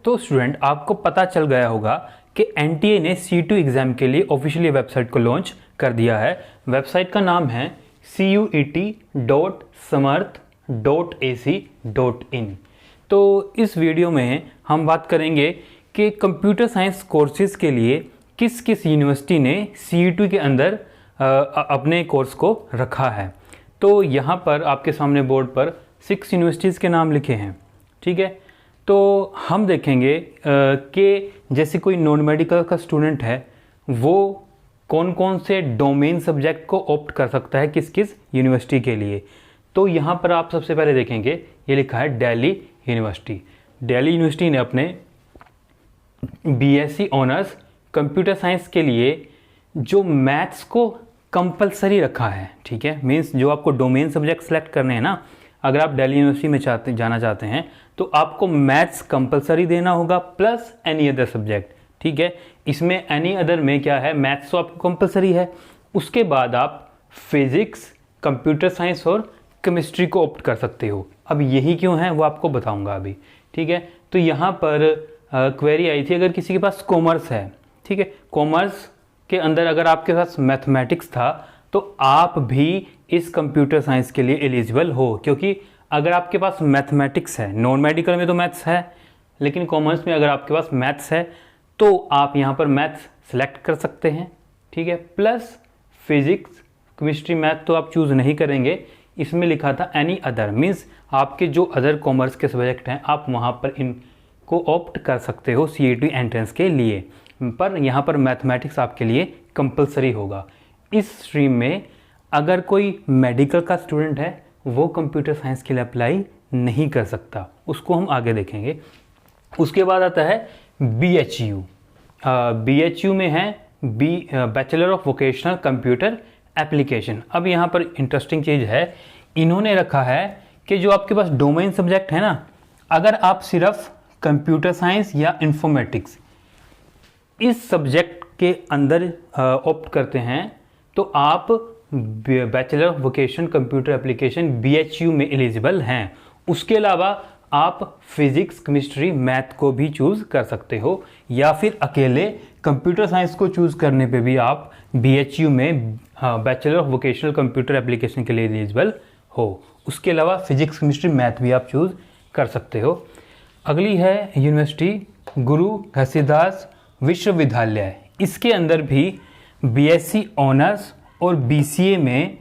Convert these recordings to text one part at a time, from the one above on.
तो स्टूडेंट आपको पता चल गया होगा कि एनटीए ने C2 एग्ज़ाम के लिए ऑफिशियली वेबसाइट को लॉन्च कर दिया है। वेबसाइट का नाम है CUET.samarth.ac.in। तो इस वीडियो में हम बात करेंगे कि कंप्यूटर साइंस कोर्सेज़ के लिए किस किस यूनिवर्सिटी ने CUET के अंदर अपने कोर्स को रखा है। तो यहाँ पर आपके सामने बोर्ड पर 6 यूनिवर्सिटीज़ के नाम लिखे हैं, ठीक है। तो हम देखेंगे कि जैसे कोई नॉन मेडिकल का स्टूडेंट है वो कौन कौन से डोमेन सब्जेक्ट को ऑप्ट कर सकता है किस किस यूनिवर्सिटी के लिए। तो यहाँ पर आप सबसे पहले देखेंगे ये लिखा है दिल्ली यूनिवर्सिटी। दिल्ली यूनिवर्सिटी ने अपने BSc ऑनर्स कंप्यूटर साइंस के लिए जो मैथ्स को कंपलसरी रखा है, ठीक है। मीन्स जो आपको डोमेन सब्जेक्ट सेलेक्ट करने हैं ना, अगर आप दिल्ली यूनिवर्सिटी में जाना चाहते हैं तो आपको मैथ्स कंपलसरी देना होगा प्लस एनी अदर सब्जेक्ट, ठीक है। इसमें एनी अदर में क्या है, मैथ्स तो आपको कंपलसरी है, उसके बाद आप फिजिक्स, कंप्यूटर साइंस और केमिस्ट्री को ऑप्ट कर सकते हो। अब यही क्यों है वो आपको बताऊंगा अभी, ठीक है। तो यहाँ पर क्वेरी आई थी, अगर किसी के पास कॉमर्स है, ठीक है, कॉमर्स के अंदर अगर आपके पास मैथमेटिक्स था तो आप भी इस कंप्यूटर साइंस के लिए एलिजिबल हो, क्योंकि अगर आपके पास मैथमेटिक्स है, नॉन मेडिकल में तो मैथ्स है, लेकिन कॉमर्स में अगर आपके पास मैथ्स है तो आप यहाँ पर मैथ्स सेलेक्ट कर सकते हैं, ठीक है। प्लस फिजिक्स, केमिस्ट्री, मैथ तो आप चूज़ नहीं करेंगे, इसमें लिखा था एनी अदर, मीन्स आपके जो अदर कॉमर्स के सब्जेक्ट हैं आप वहाँ पर इनको ऑप्ट कर सकते हो CUET एंट्रेंस के लिए, पर यहाँ पर मैथमेटिक्स आपके लिए कंपलसरी होगा। इस स्ट्रीम में अगर कोई मेडिकल का स्टूडेंट है वो कंप्यूटर साइंस के लिए अप्लाई नहीं कर सकता, उसको हम आगे देखेंगे। उसके बाद आता है BHU। BHU में है bachelor of vocational computer application. अब यहाँ पर इंटरेस्टिंग चीज़ है, इन्होंने रखा है कि जो आपके पास डोमेन सब्जेक्ट है ना, अगर आप सिर्फ कंप्यूटर साइंस या इंफॉर्मेटिक्स इस सब्जेक्ट के अंदर ऑप्ट करते हैं तो आप bachelor of vocational computer application BHU में एलिजिबल हैं। उसके अलावा आप फिजिक्स, केमिस्ट्री, मैथ को भी चूज़ कर सकते हो, या फिर अकेले कंप्यूटर साइंस को चूज़ करने पे भी आप BHU में bachelor of vocational computer application के लिए एलिजिबल हो। उसके अलावा फिजिक्स, केमिस्ट्री, मैथ भी आप चूज़ कर सकते हो। अगली है यूनिवर्सिटी गुरु घसीदास विश्वविद्यालय। इसके अंदर भी BSc ऑनर्स और BCA में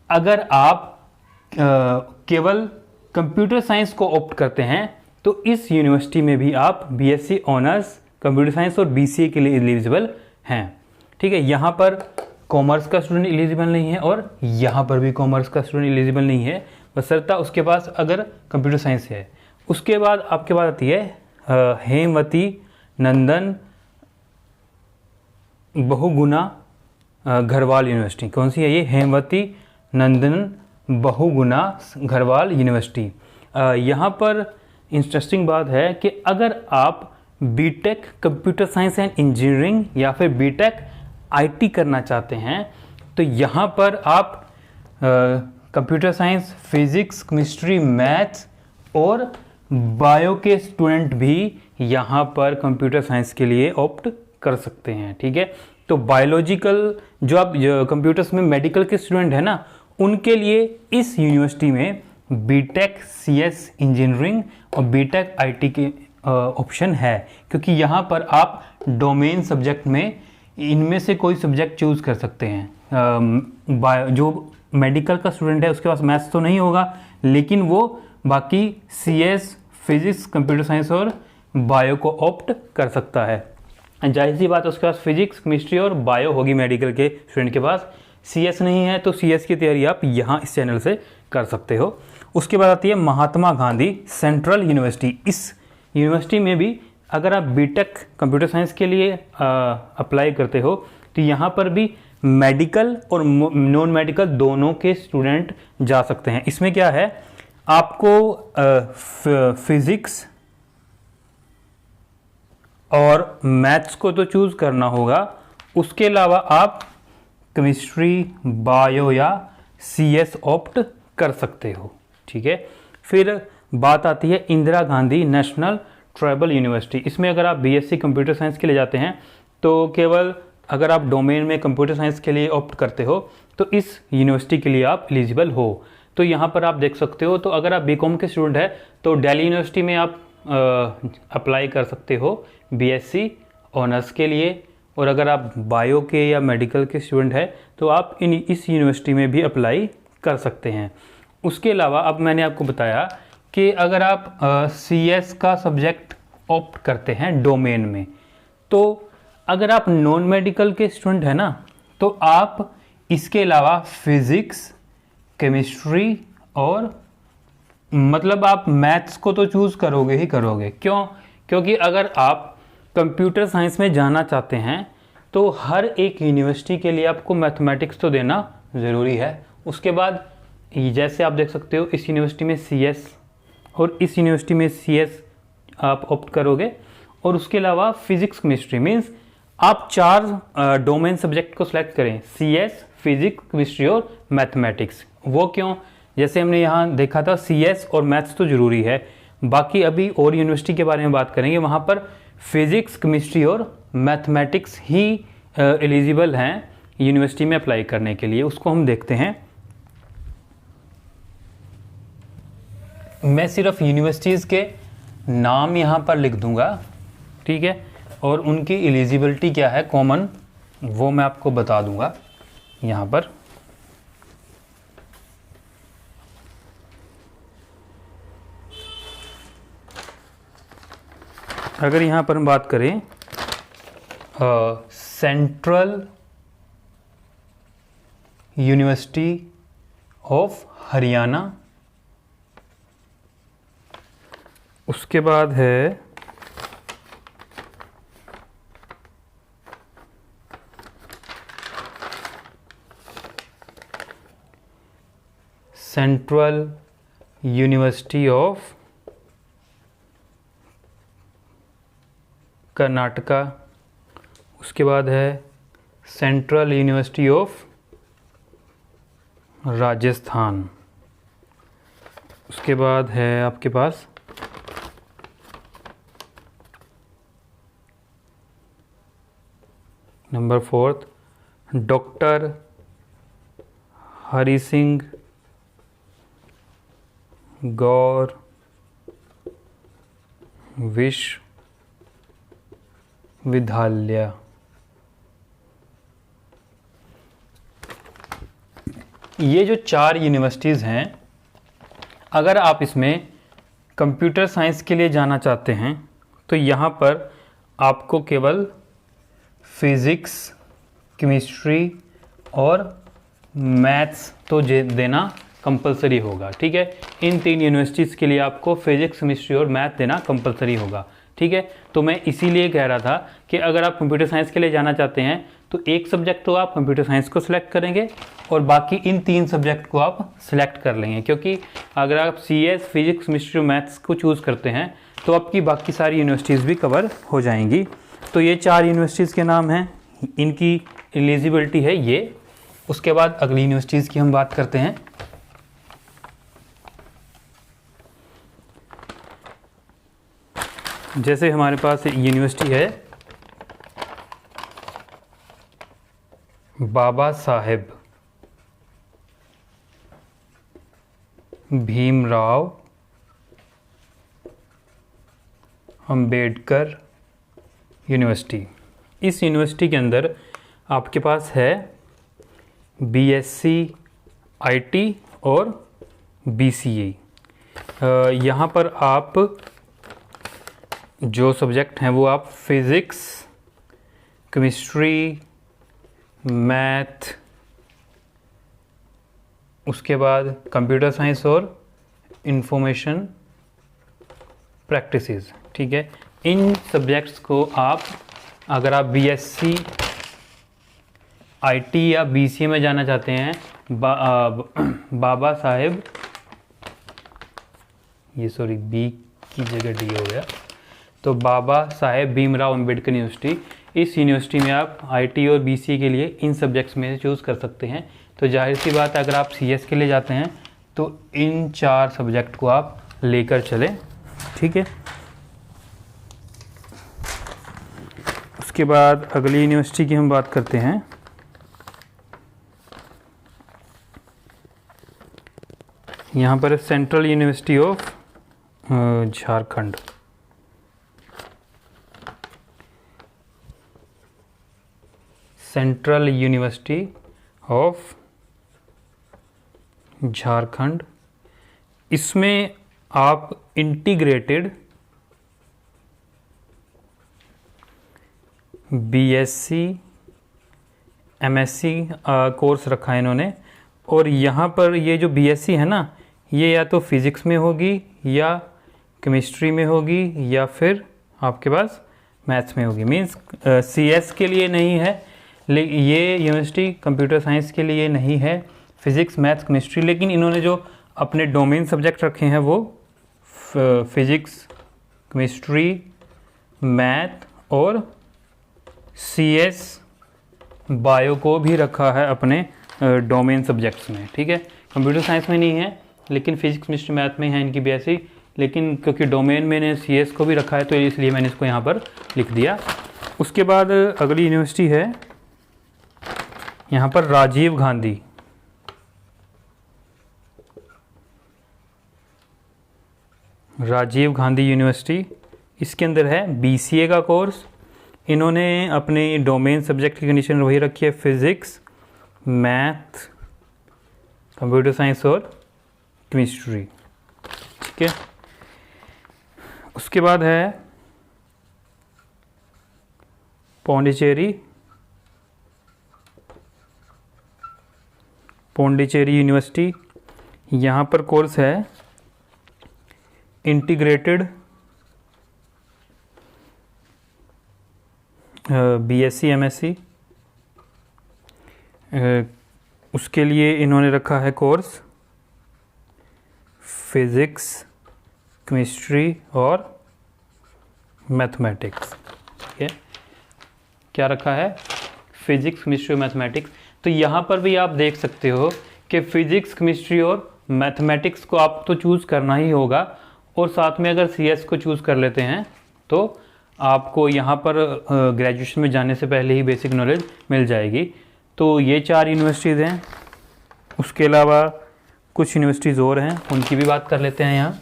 अगर आप केवल कंप्यूटर साइंस को ऑप्ट करते हैं तो इस यूनिवर्सिटी में भी आप BSc ऑनर्स कंप्यूटर साइंस और BCA के लिए एलिजिबल हैं, ठीक है। यहाँ पर कॉमर्स का स्टूडेंट एलिजिबल नहीं है और यहाँ पर भी कॉमर्स का स्टूडेंट एलिजिबल नहीं है, बशर्ते उसके पास अगर कंप्यूटर साइंस है। उसके बाद आपके पास आती है हेमवती नंदन बहुगुणा घरवाल यूनिवर्सिटी। कौन सी है ये? हेमवती नंदन बहुगुणा घरवाल यूनिवर्सिटी। यहाँ पर इंटरेस्टिंग बात है कि अगर आप BTech computer science and engineering या फिर बीटेक IT करना चाहते हैं तो यहाँ पर आप computer science, physics, chemistry, maths और बायो के स्टूडेंट भी यहाँ पर कंप्यूटर साइंस के लिए ऑप्ट कर सकते हैं, ठीक है। तो बायोलॉजिकल जो आप कंप्यूटर्स में मेडिकल के स्टूडेंट हैं ना, उनके लिए इस यूनिवर्सिटी में बीटेक CS इंजीनियरिंग और बीटेक IT के ऑप्शन है, क्योंकि यहाँ पर आप डोमेन सब्जेक्ट में इनमें से कोई सब्जेक्ट चूज़ कर सकते हैं। जो मेडिकल का स्टूडेंट है उसके पास मैथ्स तो नहीं होगा, लेकिन वो बाकी CS, फिजिक्स, कंप्यूटर साइंस और बायो को ऑप्ट कर सकता है। जाहिर सी बात है उसके पास फिजिक्स, केमिस्ट्री और बायो होगी मेडिकल के स्टूडेंट के पास। CS नहीं है तो CS की तैयारी आप यहाँ इस चैनल से कर सकते हो। उसके बाद आती है महात्मा गांधी सेंट्रल यूनिवर्सिटी। इस यूनिवर्सिटी में भी अगर आप बीटेक कंप्यूटर साइंस के लिए अप्लाई करते हो तो यहाँ पर भी मेडिकल और नॉन मेडिकल दोनों के स्टूडेंट जा सकते हैं। इसमें क्या है, आपको फिजिक्स और मैथ्स को तो चूज़ करना होगा, उसके अलावा आप केमिस्ट्री, बायो या CS ऑप्ट कर सकते हो, ठीक है। फिर बात आती है Indira Gandhi national tribal university, इसमें अगर आप बीएससी कंप्यूटर साइंस के लिए जाते हैं तो केवल अगर आप डोमेन में कंप्यूटर साइंस के लिए ऑप्ट करते हो तो इस यूनिवर्सिटी के लिए आप एलिजिबल हो। तो यहाँ पर आप देख सकते हो, तो अगर आप बीकॉम के स्टूडेंट है तो दिल्ली यूनिवर्सिटी में आप अप्लाई कर सकते हो बीएससी ऑनर्स के लिए, और अगर आप बायो के या मेडिकल के स्टूडेंट है तो आप इस यूनिवर्सिटी में भी अप्लाई कर सकते हैं। उसके अलावा अब मैंने आपको बताया कि अगर आप सीएस का सब्जेक्ट ऑप्ट करते हैं डोमेन में, तो अगर आप नॉन मेडिकल के स्टूडेंट हैं ना तो आप इसके अलावा फिज़िक्स, केमिस्ट्री और मतलब आप मैथ्स को तो चूज़ करोगे ही करोगे। क्यों? क्योंकि अगर आप कंप्यूटर साइंस में जाना चाहते हैं तो हर एक यूनिवर्सिटी के लिए आपको मैथमेटिक्स तो देना ज़रूरी है। उसके बाद जैसे आप देख सकते हो इस यूनिवर्सिटी में सीएस और इस यूनिवर्सिटी में सीएस आप ऑप्ट करोगे, और उसके अलावा फिज़िक्स केमिस्ट्री मीन्स आप 4 डोमेन सब्जेक्ट को सिलेक्ट करें, सीएस, फिज़िक्स, केमिस्ट्री और मैथमेटिक्स। वो क्यों? जैसे हमने यहाँ देखा था सीएस और मैथ्स तो ज़रूरी है, बाकी अभी और यूनिवर्सिटी के बारे में बात करेंगे, वहाँ पर फिज़िक्स, केमिस्ट्री और मैथमेटिक्स ही एलिजिबल हैं यूनिवर्सिटी में अप्लाई करने के लिए। उसको हम देखते हैं। मैं सिर्फ यूनिवर्सिटीज़ के नाम यहाँ पर लिख दूँगा, ठीक है, और उनकी एलिजिबिलिटी क्या है कॉमन वो मैं आपको बता दूँगा यहाँ पर। अगर यहाँ पर हम बात करें सेंट्रल यूनिवर्सिटी ऑफ हरियाणा, उसके बाद है सेंट्रल यूनिवर्सिटी ऑफ कर्नाटका, उसके बाद है सेंट्रल यूनिवर्सिटी ऑफ राजस्थान, उसके बाद है आपके पास नंबर 4 डॉक्टर हरि सिंह गौर विश्वविद्यालय। ये जो 4 यूनिवर्सिटीज़ हैं, अगर आप इसमें कंप्यूटर साइंस के लिए जाना चाहते हैं तो यहाँ पर आपको केवल फिज़िक्स, केमिस्ट्री और मैथ्स तो देना कंपलसरी होगा, ठीक है। इन 3 यूनिवर्सिटीज़ के लिए आपको फिज़िक्स, केमिस्ट्री और मैथ देना कंपलसरी होगा, ठीक है। तो मैं इसीलिए कह रहा था कि अगर आप कंप्यूटर साइंस के लिए जाना चाहते हैं तो एक सब्जेक्ट तो आप कंप्यूटर साइंस को सिलेक्ट करेंगे और बाकी इन 3 सब्जेक्ट को आप सिलेक्ट कर लेंगे, क्योंकि अगर आप सीएस, फिज़िक्स, केमिस्ट्री और मैथ्स को चूज़ करते हैं तो आपकी बाकी सारी यूनिवर्सिटीज़ भी कवर हो जाएंगी। तो ये 4 यूनिवर्सिटीज़ के नाम हैं, इनकी एलिजिबिलिटी है ये। उसके बाद अगली यूनिवर्सिटीज़ की हम बात करते हैं। जैसे हमारे पास यूनिवर्सिटी है बाबा साहेब भीमराव अंबेडकर यूनिवर्सिटी। इस यूनिवर्सिटी के अंदर आपके पास है बीएससी आईटी और बीसीए। यहाँ पर आप जो सब्जेक्ट हैं वो आप फिज़िक्स, केमिस्ट्री, मैथ, उसके बाद कंप्यूटर साइंस और इंफॉर्मेशन प्रैक्टिसेस, ठीक है। इन सब्जेक्ट्स को आप अगर आप बीएससी आईटी या बीसीए में जाना चाहते हैं, बाबा साहेब, ये सॉरी बी की जगह डी हो गया, तो बाबा साहेब भीमराव अंबेडकर यूनिवर्सिटी, इस यूनिवर्सिटी में आप आईटी और बीसीए के लिए इन सब्जेक्ट्स में से चूज़ कर सकते हैं। तो जाहिर सी बात है अगर आप सीएस के लिए जाते हैं तो इन 4 सब्जेक्ट को आप लेकर चलें, ठीक है। उसके बाद अगली यूनिवर्सिटी की हम बात करते हैं। यहाँ पर central university of Jharkhand. Central university of Jharkhand. इसमें आप इंटीग्रेटेड बीएससी एमएससी कोर्स रखा है इन्होंने। और यहाँ पर ये जो बीएससी है ना, ये या तो फिज़िक्स में होगी या केमिस्ट्री में होगी या फिर आपके पास मैथ्स में होगी। मींस सीएस के लिए नहीं है, ये यूनिवर्सिटी कंप्यूटर साइंस के लिए नहीं है, फिज़िक्स मैथ्स केमिस्ट्री। लेकिन इन्होंने जो अपने डोमेन सब्जेक्ट रखे हैं वो फिज़िक्स केमिस्ट्री मैथ और सीएस बायो को भी रखा है अपने डोमेन सब्जेक्ट्स में। ठीक है, कंप्यूटर साइंस में नहीं है लेकिन फिजिक्स केमिस्ट्री मैथ में है इनकी बीएससी। लेकिन क्योंकि डोमेन मैंने सीएस को भी रखा है तो इसलिए मैंने इसको यहाँ पर लिख दिया। उसके बाद अगली यूनिवर्सिटी है यहाँ पर राजीव गांधी। राजीव गांधी यूनिवर्सिटी, इसके अंदर है बीसीए का कोर्स। इन्होंने अपने डोमेन सब्जेक्ट की कंडीशन वही रखी है, फिज़िक्स मैथ कंप्यूटर साइंस और केमिस्ट्री। ठीक है, उसके बाद है पौंडीचेरी यूनिवर्सिटी। यहाँ पर कोर्स है इंटीग्रेटेड बीएससी एमएससी। उसके लिए इन्होंने रखा है कोर्स फिज़िक्स केमिस्ट्री और मैथमेटिक्स। ठीक है, क्या रखा है? फिज़िक्स केमिस्ट्री और मैथमेटिक्स। तो यहाँ पर भी आप देख सकते हो कि फिज़िक्स केमिस्ट्री और मैथमेटिक्स को आप तो चूज़ करना ही होगा, और साथ में अगर सीएस को चूज़ कर लेते हैं तो आपको यहाँ पर ग्रेजुएशन में जाने से पहले ही बेसिक नॉलेज मिल जाएगी। तो ये 4 यूनिवर्सिटीज़ हैं। उसके अलावा कुछ यूनिवर्सिटीज़ और हैं, उनकी भी बात कर लेते हैं यहाँ।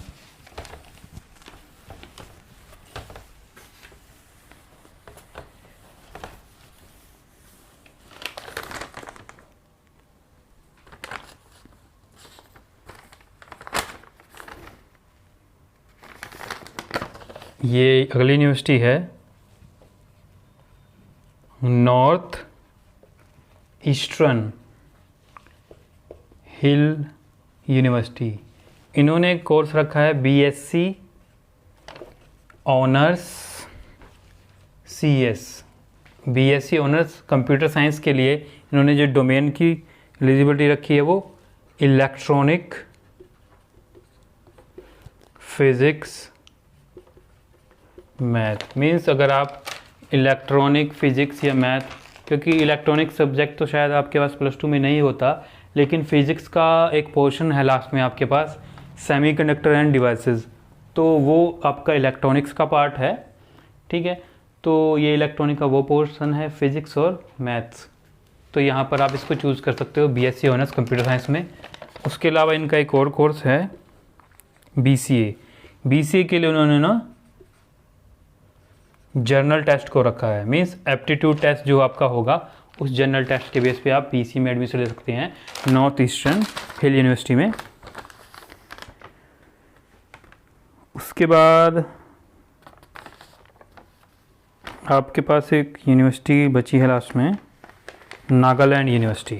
ये अगली यूनिवर्सिटी है नॉर्थ ईस्टर्न हिल यूनिवर्सिटी। इन्होंने कोर्स रखा है BSc honours CS. BSc honours computer science के लिए इन्होंने जो डोमेन की एलिजिबिलिटी रखी है वो इलेक्ट्रॉनिक फिज़िक्स मैथ। मीन्स अगर आप इलेक्ट्रॉनिक फ़िज़िक्स या मैथ, क्योंकि इलेक्ट्रॉनिक सब्जेक्ट तो शायद आपके पास +2 में नहीं होता, लेकिन फ़िज़िक्स का एक पोर्शन है लास्ट में आपके पास सेमीकंडक्टर एंड डिवाइसेस, तो वो आपका इलेक्ट्रॉनिक्स का पार्ट है। ठीक है, तो ये इलेक्ट्रॉनिक का वो पोर्शन है फिज़िक्स और मैथ्स। तो यहाँ पर आप इसको चूज़ कर सकते हो बीएससी ऑनर्स कंप्यूटर साइंस में। उसके अलावा इनका एक और कोर्स है बीसीए। बीसीए के लिए उन्होंने ना जर्नल टेस्ट को रखा है। मीन्स एप्टीट्यूड टेस्ट जो आपका होगा उस जर्नल टेस्ट के बेस पे आप बीसीए में एडमिशन ले सकते हैं नॉर्थ ईस्टर्न हिल यूनिवर्सिटी में। उसके बाद आपके पास एक यूनिवर्सिटी बची है लास्ट में, नागालैंड यूनिवर्सिटी।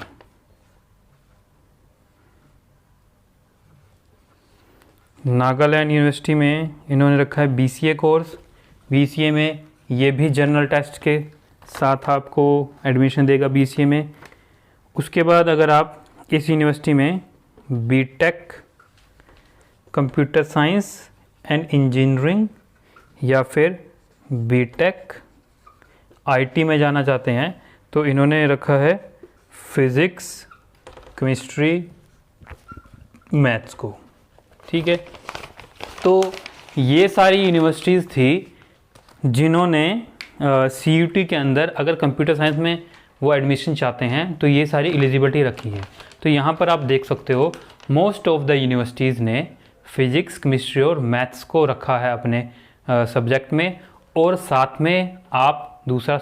नागालैंड यूनिवर्सिटी में इन्होंने रखा है बीसीए कोर्स। बीसीए में ये भी जनरल टेस्ट के साथ आपको एडमिशन देगा बीसीए में। उसके बाद अगर आप इस यूनिवर्सिटी में BTech computer science and engineering या फिर बीटेक आईटी में जाना चाहते हैं तो इन्होंने रखा है फिज़िक्स केमिस्ट्री मैथ्स को। ठीक है, तो ये सारी यूनिवर्सिटीज़ थी जिन्होंने CUT के अंदर अगर कंप्यूटर साइंस में वो एडमिशन चाहते हैं तो ये सारी एलिजिबिलिटी रखी है। तो यहाँ पर आप देख सकते हो मोस्ट ऑफ द यूनिवर्सिटीज़ ने फिज़िक्स, केमिस्ट्री और मैथ्स को रखा है अपने सब्जेक्ट में, और साथ में आप दूसरा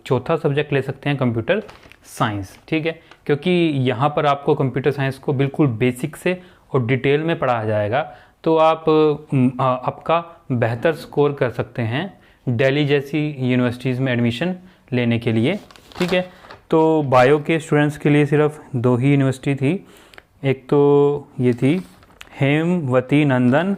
चौथा सब्जेक्ट ले सकते हैं कंप्यूटर साइंस, ठीक है। क्योंकि यहाँ पर आपको कंप्यूटर साइंस को बिल्कुल बेसिक से और डिटेल में पढ़ाया जाएगा, तो आप आपका बेहतर स्कोर कर सकते हैं दिल्ली जैसी यूनिवर्सिटीज़ में एडमिशन लेने के लिए, ठीक है। तो बायो के स्टूडेंट्स के लिए सिर्फ 2 ही यूनिवर्सिटी थी, एक तो ये थी हेमवती नंदन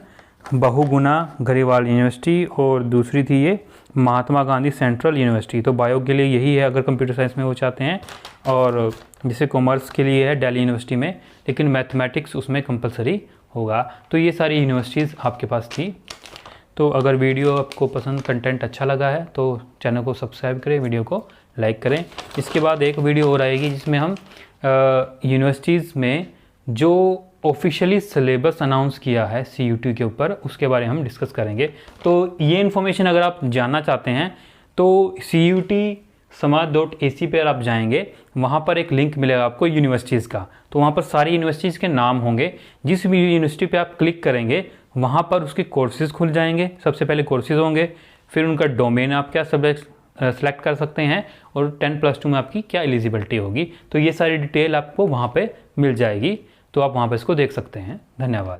बहुगुणा गढ़वाल यूनिवर्सिटी, और दूसरी थी ये महात्मा गांधी सेंट्रल यूनिवर्सिटी। तो बायो के लिए यही है अगर कंप्यूटर साइंस में वो चाहते हैं, और जैसे कॉमर्स के लिए है दिल्ली यूनिवर्सिटी में, लेकिन मैथमेटिक्स उसमें कंपलसरी होगा। तो ये सारी यूनिवर्सिटीज़ आपके पास थी। तो अगर वीडियो आपको पसंद, कंटेंट अच्छा लगा है तो चैनल को सब्सक्राइब करें, वीडियो को लाइक करें। इसके बाद एक वीडियो और आएगी जिसमें हम यूनिवर्सिटीज़ में जो ऑफिशियली सिलेबस अनाउंस किया है CUT के ऊपर, उसके बारे में हम डिस्कस करेंगे। तो ये इन्फॉर्मेशन अगर आप जानना चाहते हैं तो CUT समाज.ac पर आप जाएंगे, वहाँ पर एक लिंक मिलेगा आपको यूनिवर्सिटीज़ का। तो वहाँ पर सारी यूनिवर्सिटीज़ के नाम होंगे, जिस भी यूनिवर्सिटी पे आप क्लिक करेंगे वहाँ पर उसके कोर्सेज़ खुल जाएंगे। सबसे पहले कोर्सेज़ होंगे, फिर उनका डोमेन आप क्या सब्जेक्ट सेलेक्ट कर सकते हैं, और 10+2 में आपकी क्या एलिजिबिलिटी होगी। तो ये सारी डिटेल आपको वहाँ पे मिल जाएगी, तो आप वहाँ पे इसको देख सकते हैं। धन्यवाद।